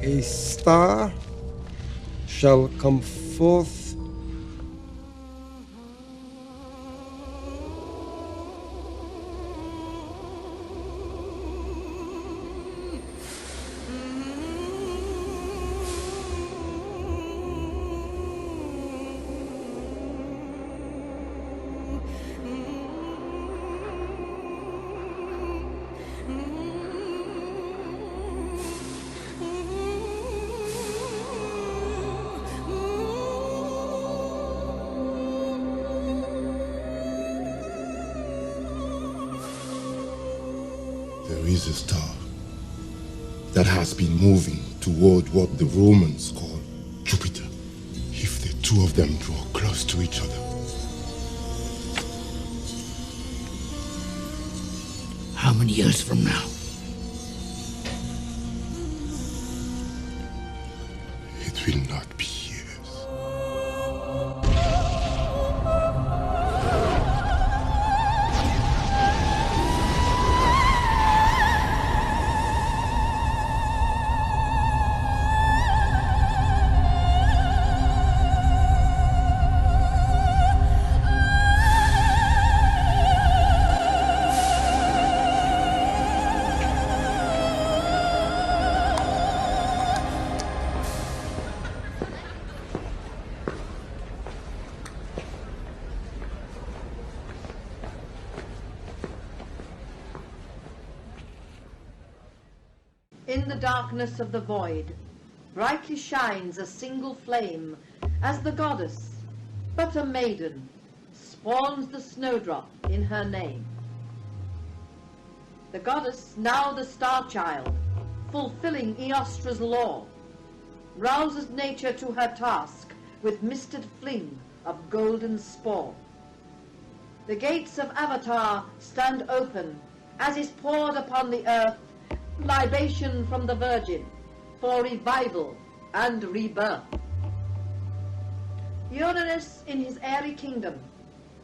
A star shall come forth There is a star that has been moving toward what the Romans call Jupiter. If the two of them draw close to each other. How many years from now? It will not be years. In the darkness of the void, brightly shines a single flame, as the goddess, but a maiden, spawns the snowdrop in her name. The goddess, now the star-child, fulfilling Eostra's law, rouses nature to her task with misted fling of golden spore. The gates of Avatar stand open, as is poured upon the earth libation from the Virgin for revival and rebirth. Uranus in his airy kingdom,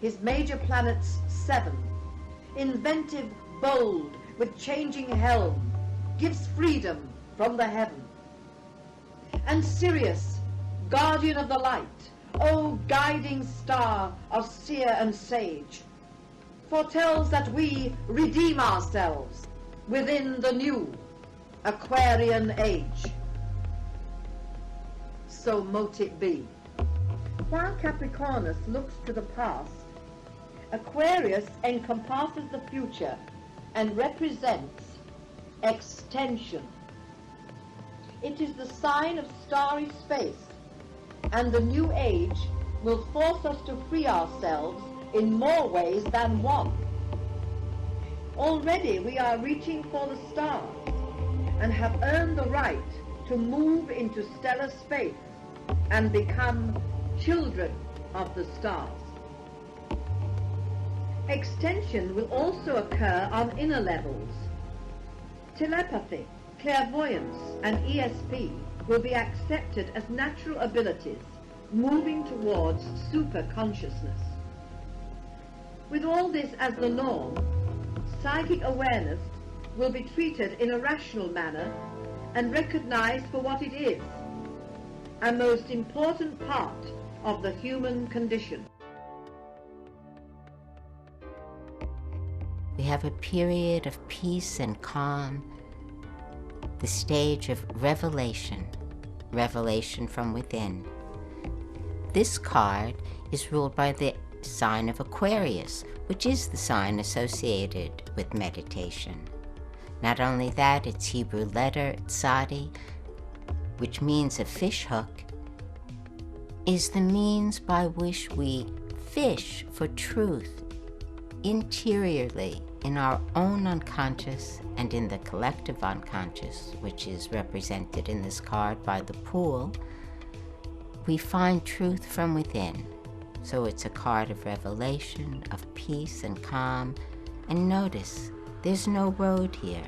his major planets 7, inventive, bold, with changing helm, gives freedom from the heaven. And Sirius, guardian of the light, O guiding star of seer and sage, foretells that we redeem ourselves within the new Aquarian age. So mote it be. While Capricornus looks to the past, Aquarius encompasses the future and represents extension. It is the sign of starry space, and the new age will force us to free ourselves in more ways than one. Already we are reaching for the stars and have earned the right to move into stellar space and become children of the stars. Extension will also occur on inner levels. Telepathy, clairvoyance, and ESP will be accepted as natural abilities moving towards super consciousness. With all this as the norm, psychic awareness will be treated in a rational manner and recognized for what it is, a most important part of the human condition. We have a period of peace and calm, the stage of revelation, revelation from within. This card is ruled by the sign of Aquarius, which is the sign associated with meditation. Not only that, its Hebrew letter, tzadi, which means a fish hook, is the means by which we fish for truth interiorly in our own unconscious and in the collective unconscious, which is represented in this card by the pool. We find truth from within. So it's a card of revelation, of peace and calm. And notice, there's no road here.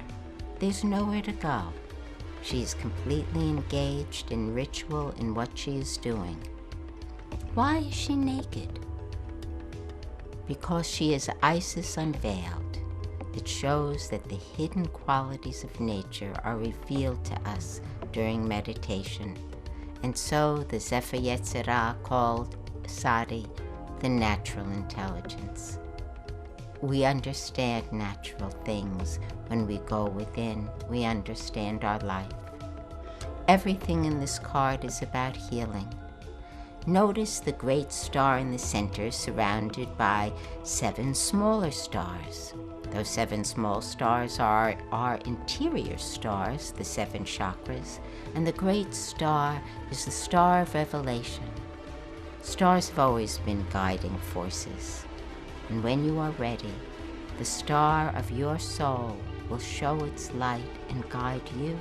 There's nowhere to go. She is completely engaged in ritual in what she is doing. Why is she naked? Because she is Isis unveiled. It shows that the hidden qualities of nature are revealed to us during meditation. And so the Zephyr Yetzirah called Sadi the natural intelligence. We understand natural things when we go within. We understand our life. Everything in this card is about healing. Notice the great star in the center surrounded by 7 smaller stars. Those 7 small stars are our interior stars, the 7 chakras, and the great star is the star of revelation. Stars have always been guiding forces, and when you are ready, the star of your soul will show its light and guide you.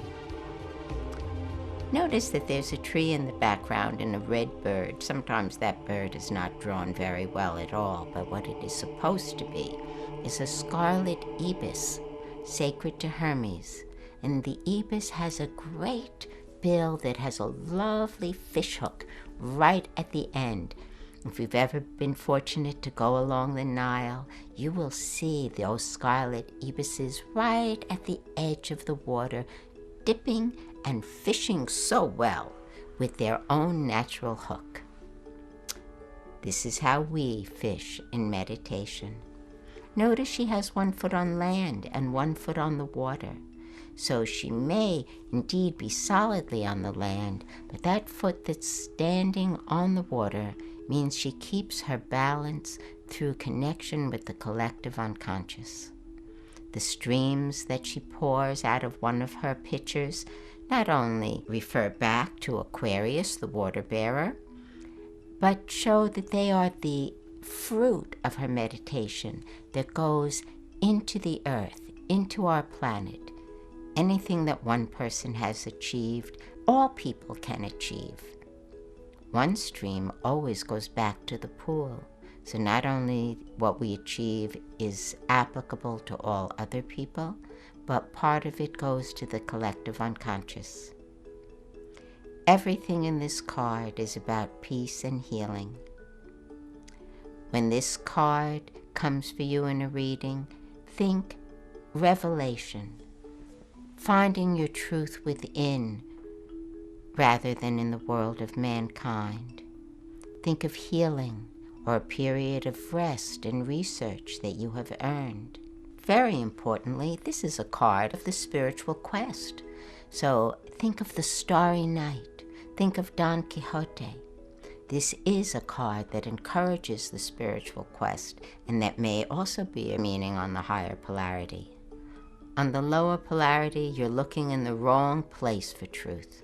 Notice that there's a tree in the background and a red bird. Sometimes that bird is not drawn very well at all, but what it is supposed to be is a scarlet ibis, sacred to Hermes. And the ibis has a great bill that has a lovely fishhook right at the end. If you've ever been fortunate to go along the Nile, you will see those scarlet ibises right at the edge of the water, dipping and fishing so well with their own natural hook. This is how we fish in meditation. Notice she has 1 foot on land and 1 foot on the water. So she may indeed be solidly on the land, but that foot that's standing on the water means she keeps her balance through connection with the collective unconscious. The streams that she pours out of one of her pitchers not only refer back to Aquarius, the water bearer, but show that they are the fruit of her meditation that goes into the earth, into our planet. Anything that one person has achieved, all people can achieve. One stream always goes back to the pool. So not only what we achieve is applicable to all other people, but part of it goes to the collective unconscious. Everything in this card is about peace and healing. When this card comes for you in a reading, think revelation, finding your truth within rather than in the world of mankind. Think of healing or a period of rest and research that you have earned. Very importantly, this is a card of the spiritual quest. So think of the Starry Night. Think of Don Quixote. This is a card that encourages the spiritual quest, and that may also be a meaning on the higher polarity. On the lower polarity, you're looking in the wrong place for truth.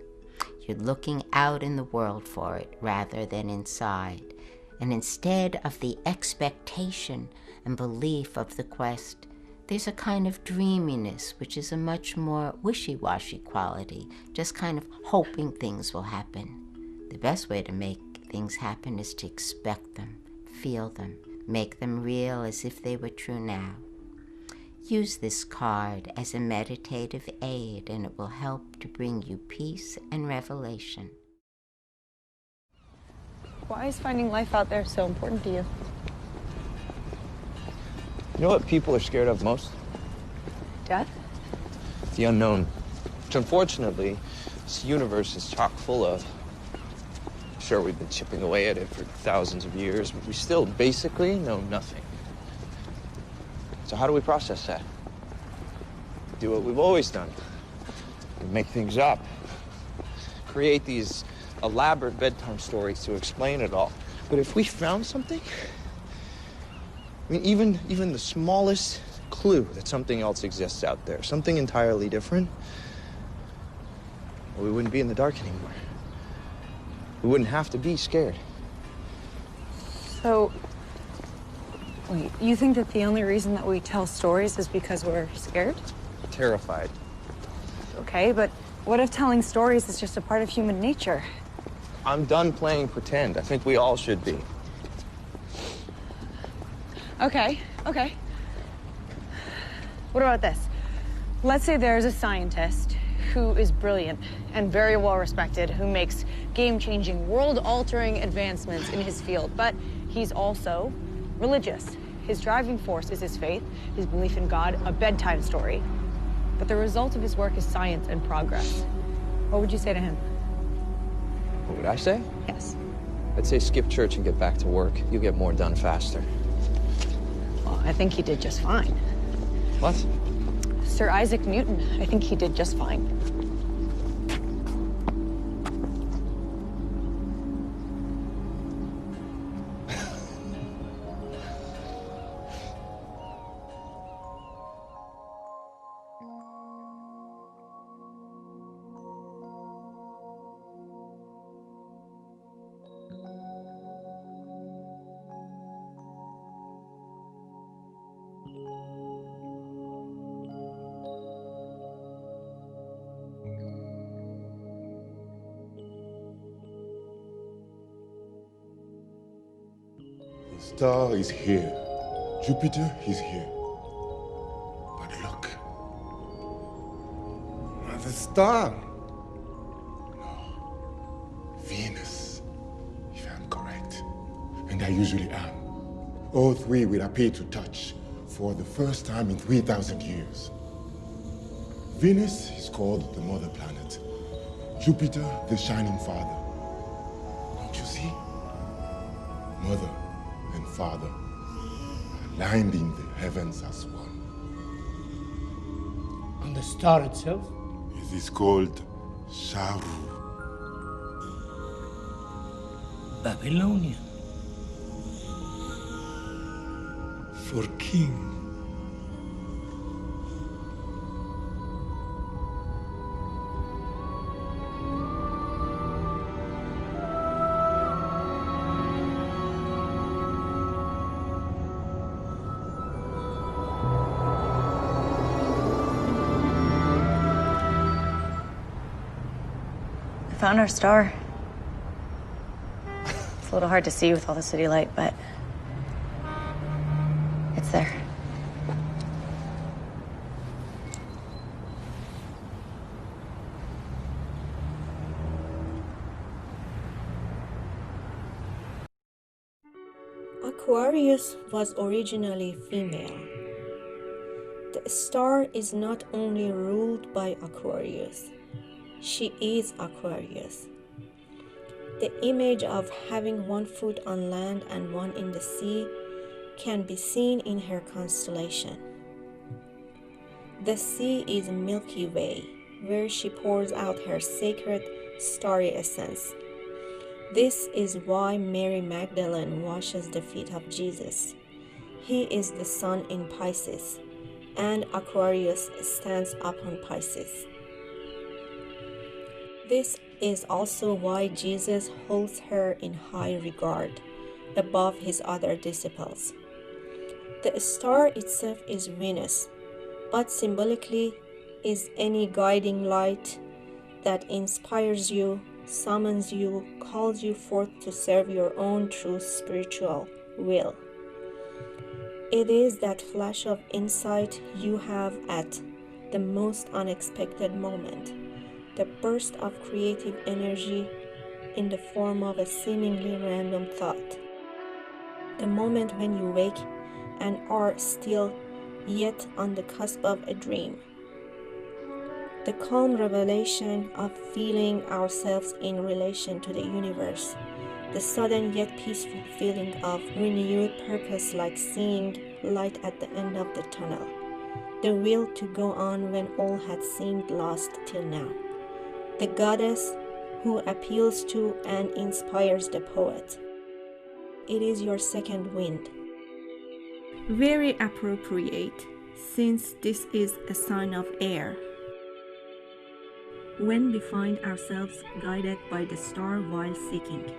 You're looking out in the world for it rather than inside. And instead of the expectation and belief of the quest, there's a kind of dreaminess, which is a much more wishy-washy quality, just kind of hoping things will happen. The best way to make things happen is to expect them, feel them, make them real as if they were true now. Use this card as a meditative aid, and it will help to bring you peace and revelation. Why is finding life out there so important to you? You know what people are scared of most? Death? The unknown, which unfortunately this universe is chock full of. Sure, we've been chipping away at it for thousands of years, but we still basically know nothing. So how do we process that? Do what we've always done. We make things up. Create these elaborate bedtime stories to explain it all. But if we found something, I mean, even the smallest clue that something else exists out there, something entirely different, well, we wouldn't be in the dark anymore. We wouldn't have to be scared. So, wait, you think that the only reason that we tell stories is because we're scared? Terrified. Okay, but what if telling stories is just a part of human nature? I'm done playing pretend. I think we all should be. Okay. What about this? Let's say there's a scientist who is brilliant and very well respected, who makes game-changing, world-altering advancements in his field, but he's also religious. His driving force is his faith, his belief in God, a bedtime story. But the result of his work is science and progress. What would you say to him? What would I say? Yes. I'd say skip church and get back to work. You'll get more done faster. Well, I think he did just fine. What? Sir Isaac Newton, I think he did just fine. The star is here. Jupiter is here. But look, The star. Venus, if I'm correct. And I usually am. All three will appear to touch for the first time in 3,000 years. Venus is called the mother planet. Jupiter, the shining father. Don't you see? Mother and father aligned in the heavens as one. And the star itself? It is called Sharu. Babylonian. For king. Found our star. It's a little hard to see with all the city light, but it's there. Aquarius was originally female. The star is not only ruled by Aquarius, she is Aquarius. The image of having one foot on land and one in the sea can be seen in her constellation. The sea is Milky Way, where she pours out her sacred starry essence. This is why Mary Magdalene washes the feet of Jesus. He is the sun in Pisces, and Aquarius stands upon Pisces. This is also why Jesus holds her in high regard, above his other disciples. The star itself is Venus, but symbolically is any guiding light that inspires you, summons you, calls you forth to serve your own true spiritual will. It is that flash of insight you have at the most unexpected moment, the burst of creative energy in the form of a seemingly random thought. The moment when you wake and are still yet on the cusp of a dream. The calm revelation of feeling ourselves in relation to the universe. The sudden yet peaceful feeling of renewed purpose, like seeing light at the end of the tunnel. The will to go on when all had seemed lost till now. The goddess who appeals to and inspires the poet. It is your second wind. Very appropriate, since this is a sign of air. When we find ourselves guided by the star while seeking,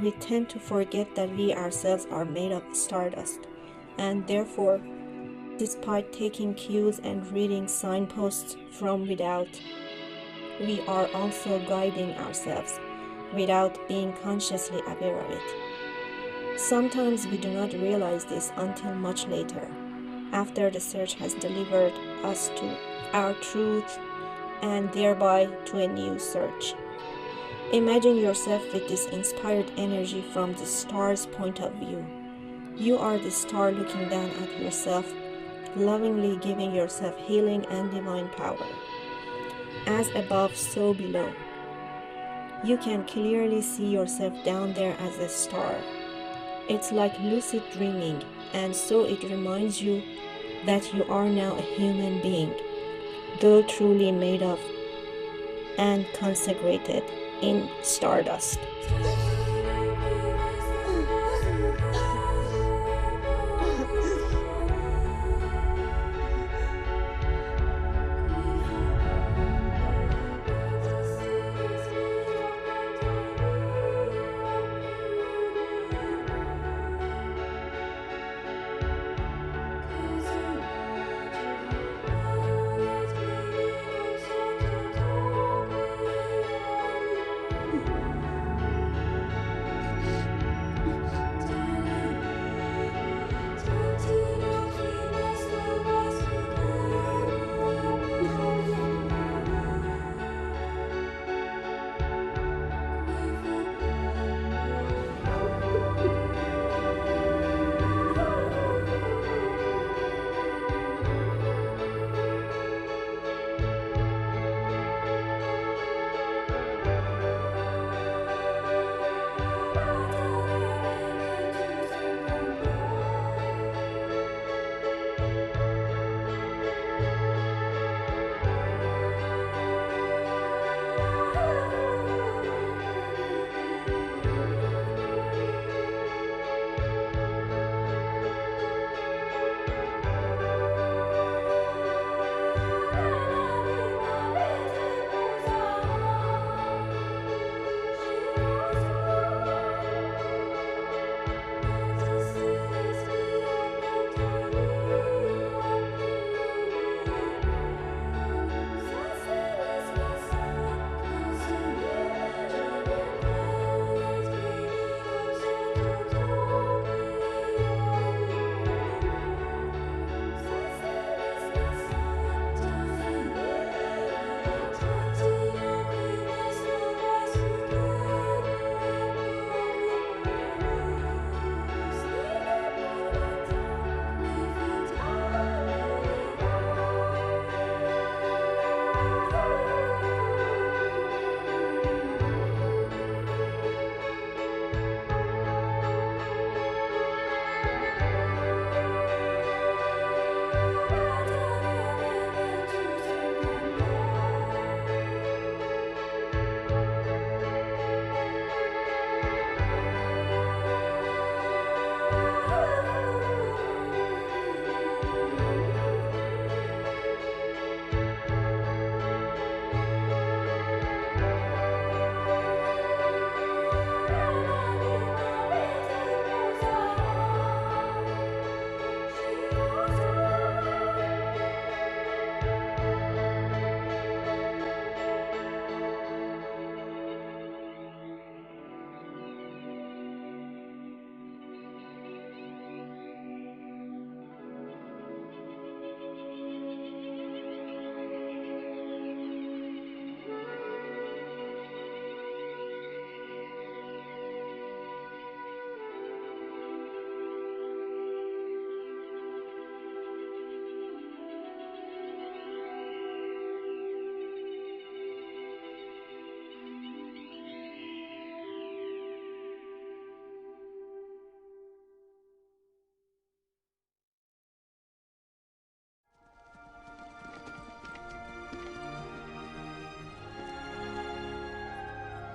we tend to forget that we ourselves are made of stardust, and therefore, despite taking cues and reading signposts from without, we are also guiding ourselves without being consciously aware of it. Sometimes we do not realize this until much later, after the search has delivered us to our truth and thereby to a new search. Imagine yourself with this inspired energy from the star's point of view. You are the star looking down at yourself, lovingly giving yourself healing and divine power. As above, so below. You can clearly see yourself down there as a star. It's like lucid dreaming, and so it reminds you that you are now a human being, though truly made of and consecrated in stardust.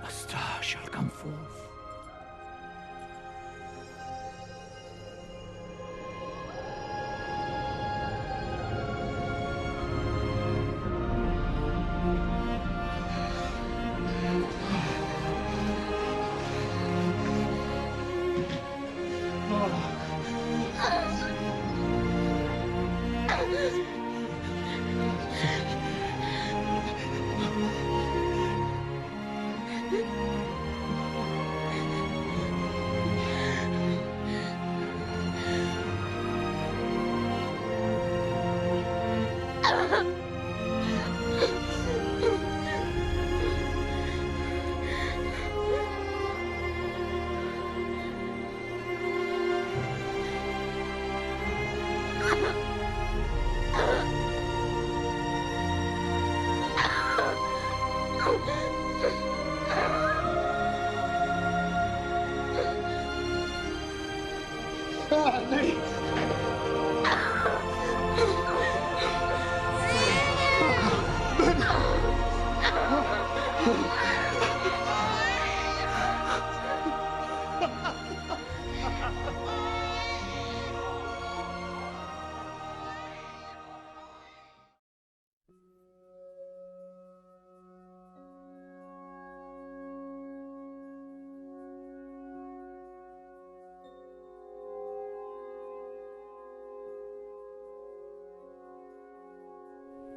A star shall come forth.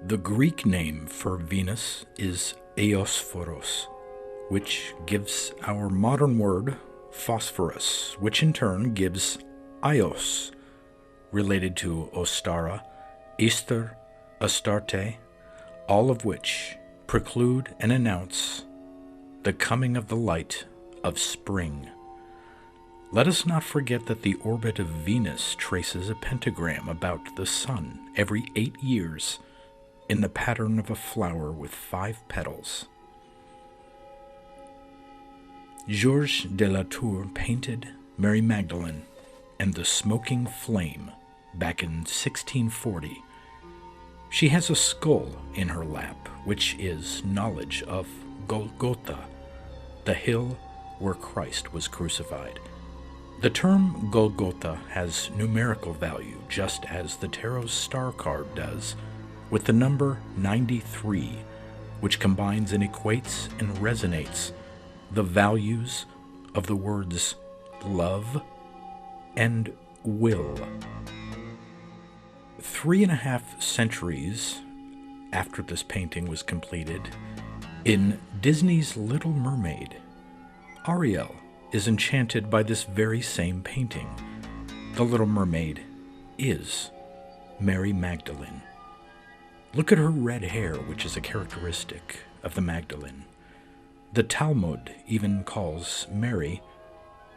The Greek name for Venus is Eosphoros, which gives our modern word phosphorus, which in turn gives Ios, related to Ostara, Easter, Astarte, all of which preclude and announce the coming of the light of spring. Let us not forget that the orbit of Venus traces a pentagram about the Sun every 8 years in the pattern of a flower with 5 petals. Georges de la Tour painted Mary Magdalene and the Smoking Flame back in 1640. She has a skull in her lap, which is knowledge of Golgotha, the hill where Christ was crucified. The term Golgotha has numerical value, just as the tarot's star card does, with the number 93, which combines and equates and resonates the values of the words love and will. 3.5 centuries after this painting was completed, in Disney's Little Mermaid, Ariel is enchanted by this very same painting. The Little Mermaid is Mary Magdalene. Look at her red hair, which is a characteristic of the Magdalene. The Talmud even calls Mary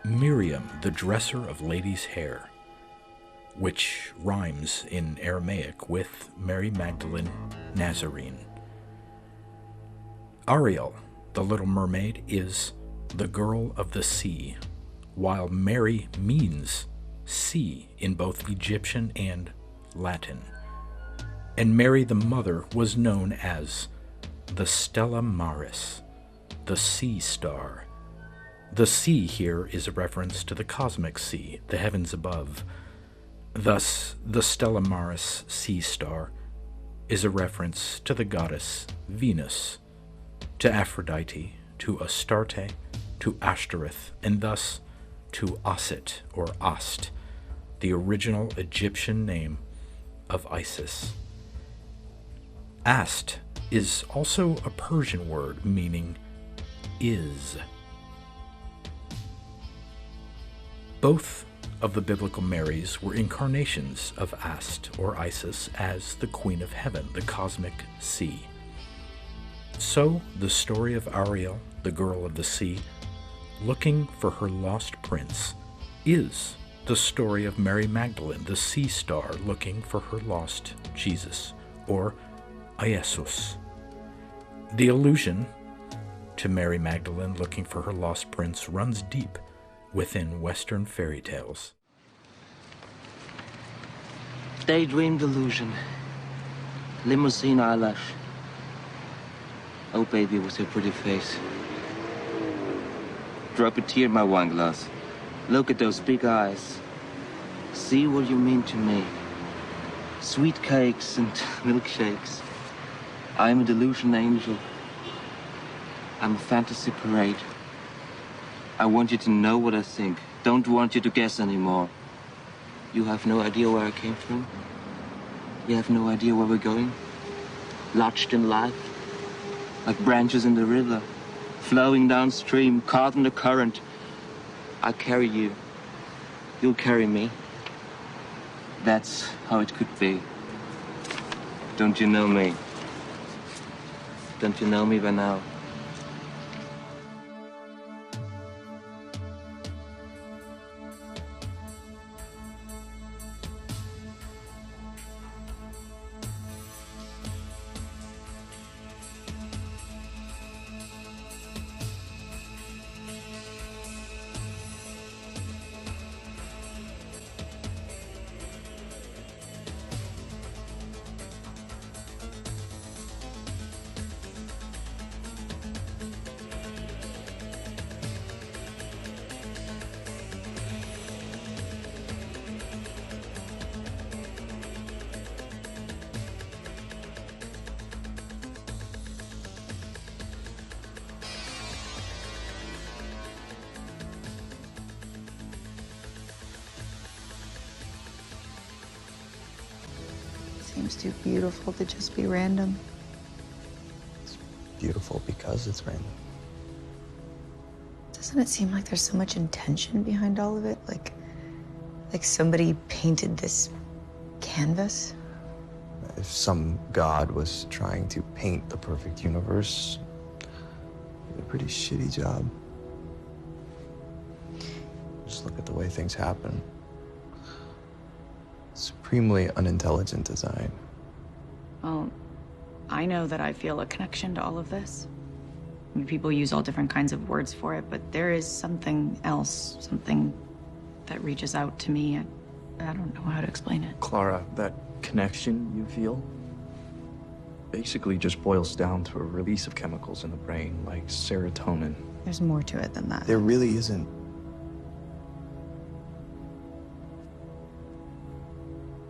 Miriam, the dresser of ladies' hair, which rhymes in Aramaic with Mary Magdalene Nazarene. Ariel, the Little Mermaid, is the girl of the sea, while Mary means sea in both Egyptian and Latin. And Mary the Mother was known as the Stella Maris, the sea star. The sea here is a reference to the cosmic sea, the heavens above. Thus, the Stella Maris sea star is a reference to the goddess Venus, to Aphrodite, to Astarte, to Ashtoreth, and thus to Asit or Ast, the original Egyptian name of Isis. Ast is also a Persian word meaning is. Both of the biblical Marys were incarnations of Ast or Isis as the Queen of Heaven, the cosmic sea. So the story of Ariel, the girl of the sea, looking for her lost prince, is the story of Mary Magdalene, the sea star, looking for her lost Jesus, or Iesus. The allusion to Mary Magdalene looking for her lost prince runs deep within Western fairy tales. Daydream delusion. Limousine eyelash. Oh, baby, with your pretty face. Drop a tear in my wine glass. Look at those big eyes. See what you mean to me. Sweet cakes and milkshakes. I'm a delusion angel. I'm a fantasy parade. I want you to know what I think. Don't want you to guess anymore. You have no idea where I came from. You have no idea where we're going. Lodged in life, like branches in the river, flowing downstream, caught in the current. I carry you. You'll carry me. That's how it could be. Don't you know me? Don't you know me by now? seems too beautiful to just be random. It's beautiful because it's random. Doesn't it seem like there's so much intention behind all of it? Like somebody painted this canvas? If some god was trying to paint the perfect universe, did a pretty shitty job. Just look at the way things happen. Supremely unintelligent design. Well, I know that I feel a connection to all of this. I mean, people use all different kinds of words for it, but there is something else, something that reaches out to me. I don't know how to explain it. Clara, that connection you feel basically just boils down to a release of chemicals in the brain, like serotonin. There's more to it than that. There really isn't.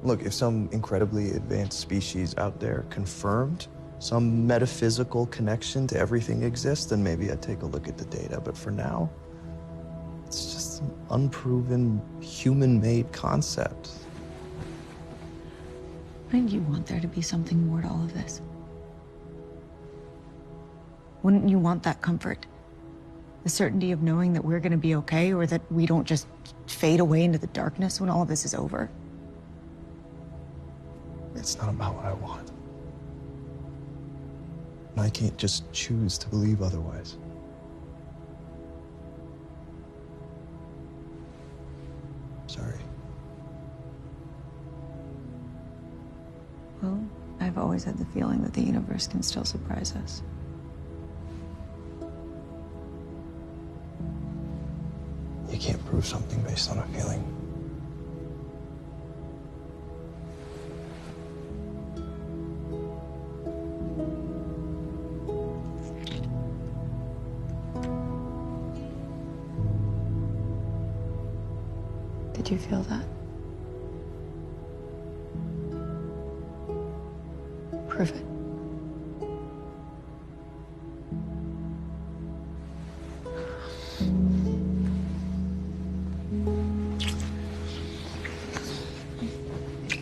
Look, if some incredibly advanced species out there confirmed some metaphysical connection to everything exists, then maybe I'd take a look at the data. But for now, it's just an unproven, human-made concept. Wouldn't you want there to be something more to all of this? Wouldn't you want that comfort? The certainty of knowing that we're going to be okay, or that we don't just fade away into the darkness when all of this is over? It's not about what I want. And I can't just choose to believe otherwise. Sorry. Well, I've always had the feeling that the universe can still surprise us. You can't prove something based on a feeling. Did you feel that? Prove it.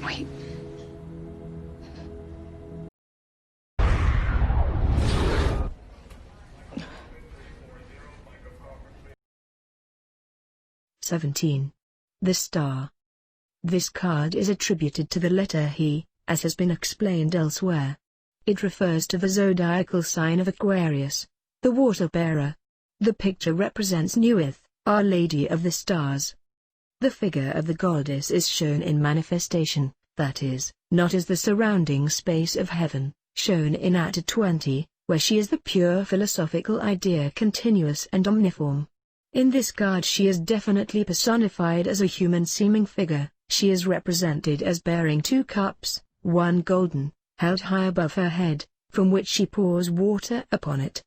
Wait. The Star. This card is attributed to the letter He, as has been explained elsewhere. It refers to the zodiacal sign of Aquarius, the water bearer. The picture represents Nuith, Our Lady of the Stars. The figure of the goddess is shown in manifestation, that is, not as the surrounding space of heaven, shown in Act 20, where she is the pure philosophical idea, continuous and omniform. In this card she is definitely personified as a human-seeming figure. She is represented as bearing 2 cups, one golden, held high above her head, from which she pours water upon it.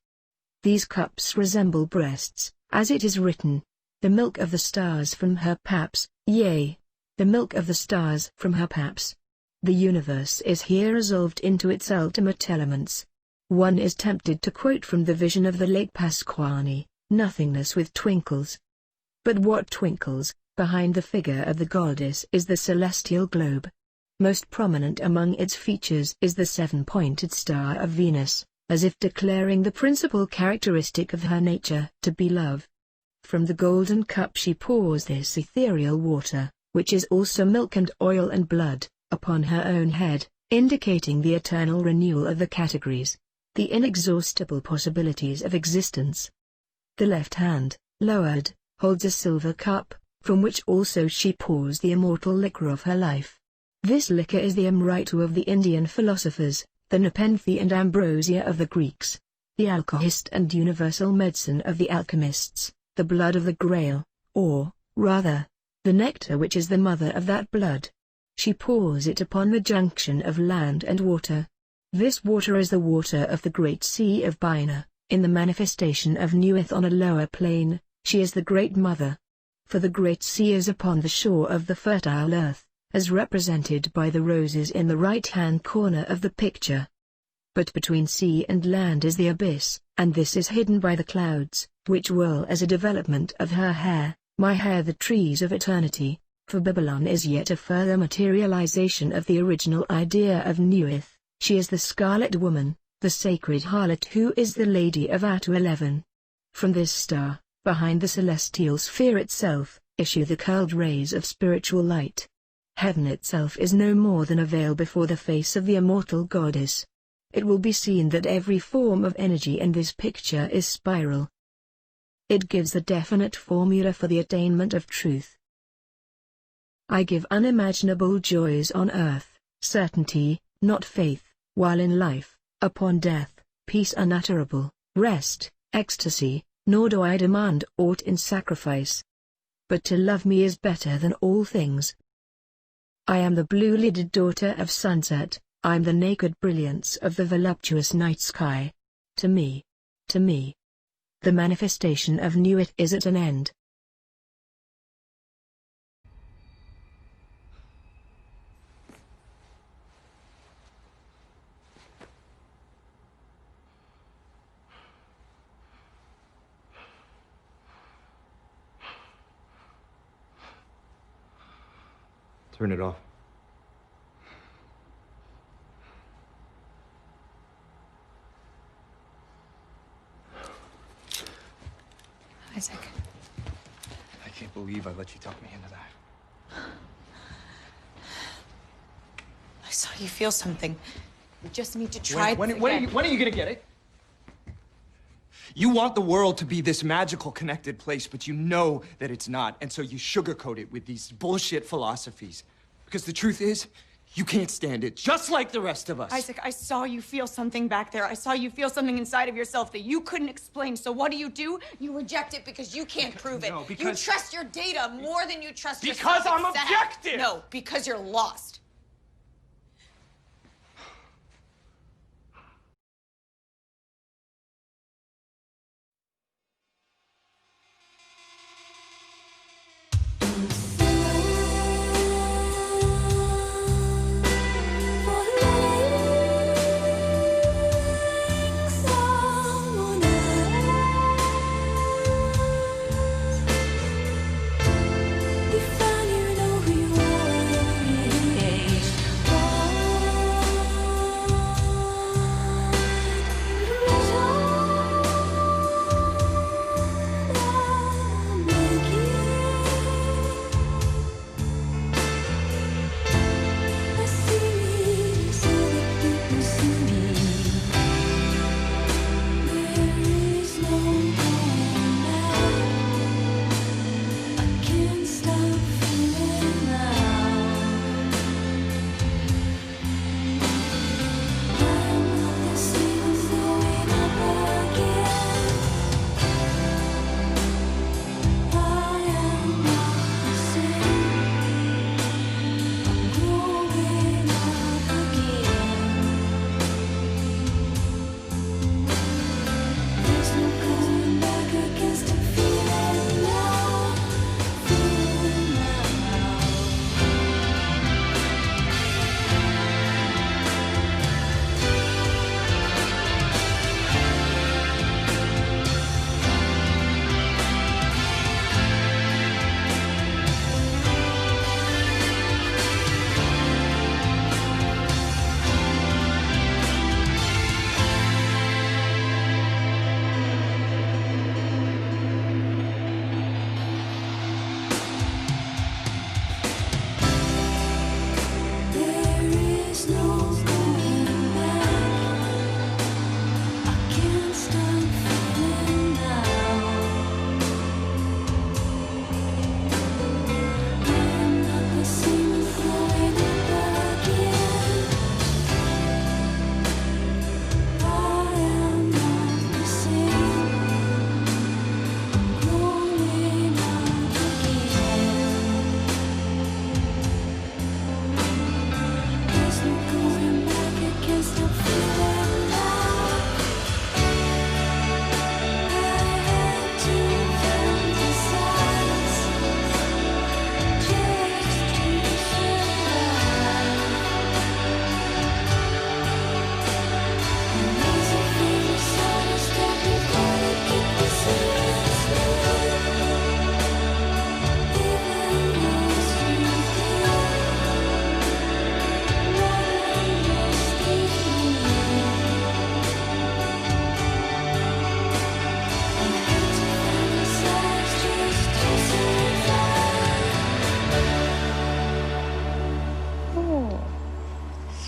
These cups resemble breasts, as it is written, "The milk of the stars from her paps, yea, the milk of the stars from her paps." The universe is here resolved into its ultimate elements. One is tempted to quote from the vision of the Lake Pasquani, "Nothingness with twinkles." But what twinkles? Behind the figure of the goddess is the celestial globe. Most prominent among its features is the 7-pointed star of Venus, as if declaring the principal characteristic of her nature to be love. From the golden cup she pours this ethereal water, which is also milk and oil and blood, upon her own head, indicating the eternal renewal of the categories, the inexhaustible possibilities of existence. The left hand, lowered, holds a silver cup, from which also she pours the immortal liquor of her life. This liquor is the Amritu of the Indian philosophers, the Nepenthe and Ambrosia of the Greeks, the alcohist and universal medicine of the alchemists, the blood of the Grail, or, rather, the nectar which is the mother of that blood. She pours it upon the junction of land and water. This water is the water of the great sea of Bina. In the manifestation of Nuith on a lower plane, she is the Great Mother. For the Great Sea is upon the shore of the fertile earth, as represented by the roses in the right-hand corner of the picture. But between sea and land is the abyss, and this is hidden by the clouds, which whirl as a development of her hair, my hair, the trees of eternity. For Babylon is yet a further materialization of the original idea of Nuith. She is the Scarlet Woman, the sacred harlot who is the Lady of Atu 11. From this star, behind the celestial sphere itself, issue the curled rays of spiritual light. Heaven itself is no more than a veil before the face of the immortal goddess. It will be seen that every form of energy in this picture is spiral. It gives a definite formula for the attainment of truth. I give unimaginable joys on earth, certainty, not faith, while in life, upon death, peace unutterable, rest, ecstasy, nor do I demand aught in sacrifice. But to love me is better than all things. I am the blue-lidded daughter of sunset, I'm the naked brilliance of the voluptuous night sky. To me, the manifestation of Nuith is at an end. Turn it off. Isaac. I can't believe I let you talk me into that. I saw you feel something. We just need to try When are you gonna get it? You want the world to be this magical, connected place, but you know that it's not, and so you sugarcoat it with these bullshit philosophies. Because the truth is, you can't stand it, just like the rest of us. Isaac, I saw you feel something back there. I saw you feel something inside of yourself that you couldn't explain. So what do? You reject it because you can't prove it. No, because... You trust your data more than you trust yourself. Because I'm objective! No, because you're lost.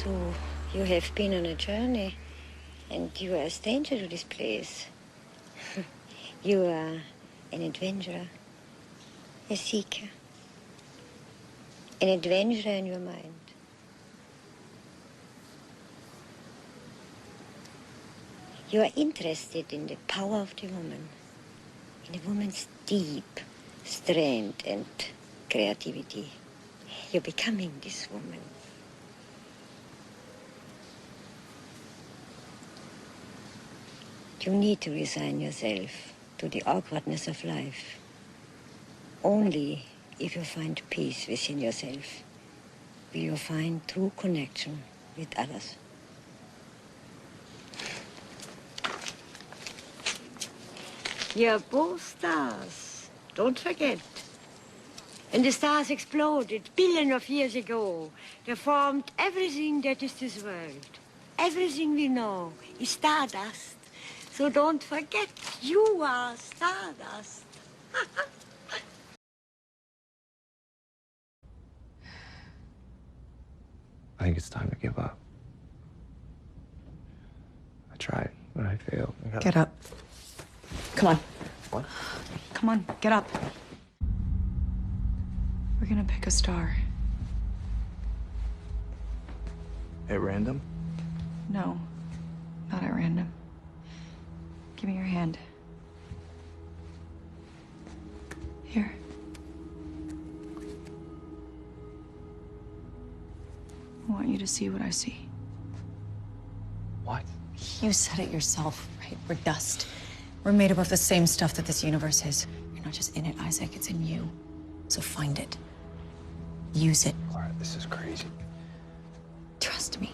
So, you have been on a journey, and you are a stranger to this place. You are an adventurer, a seeker, an adventurer in your mind. You are interested in the power of the woman, in a woman's deep strength and creativity. You're becoming this woman. You need to resign yourself to the awkwardness of life. Only if you find peace within yourself will you find true connection with others. You're both stars. Don't forget. When the stars exploded billions of years ago, they formed everything that is this world. Everything we know is stardust. So don't forget, you are stardust. I think it's time to give up. I tried, but I failed. Get up. Come on. What? Come on, get up. We're gonna pick a star. At random? No, not at random. Give me your hand. Here. I want you to see what I see. What? You said it yourself, right? We're dust. We're made up of the same stuff that this universe is. You're not just in it, Isaac. It's in you. So find it. Use it. All right, this is crazy. Trust me.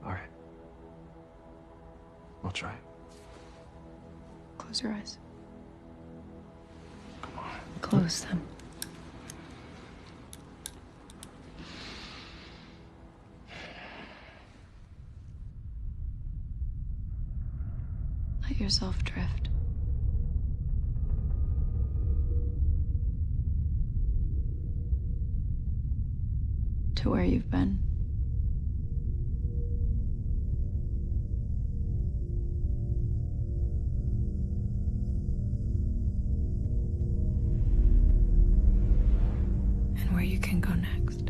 All right. I'll try. Close your eyes. Come on. Close them. Let yourself drift. To where you've been. And where you can go next.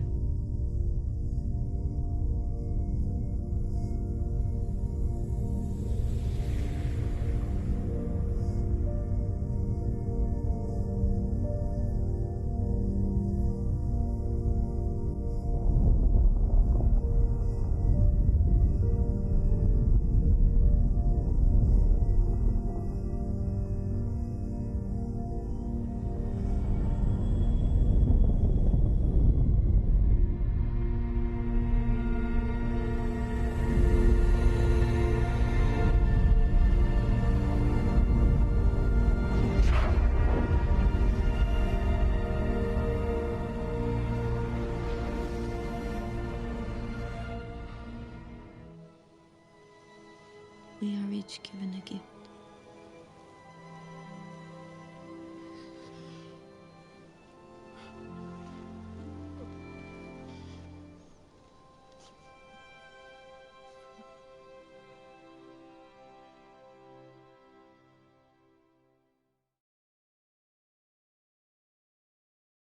We are each given a gift.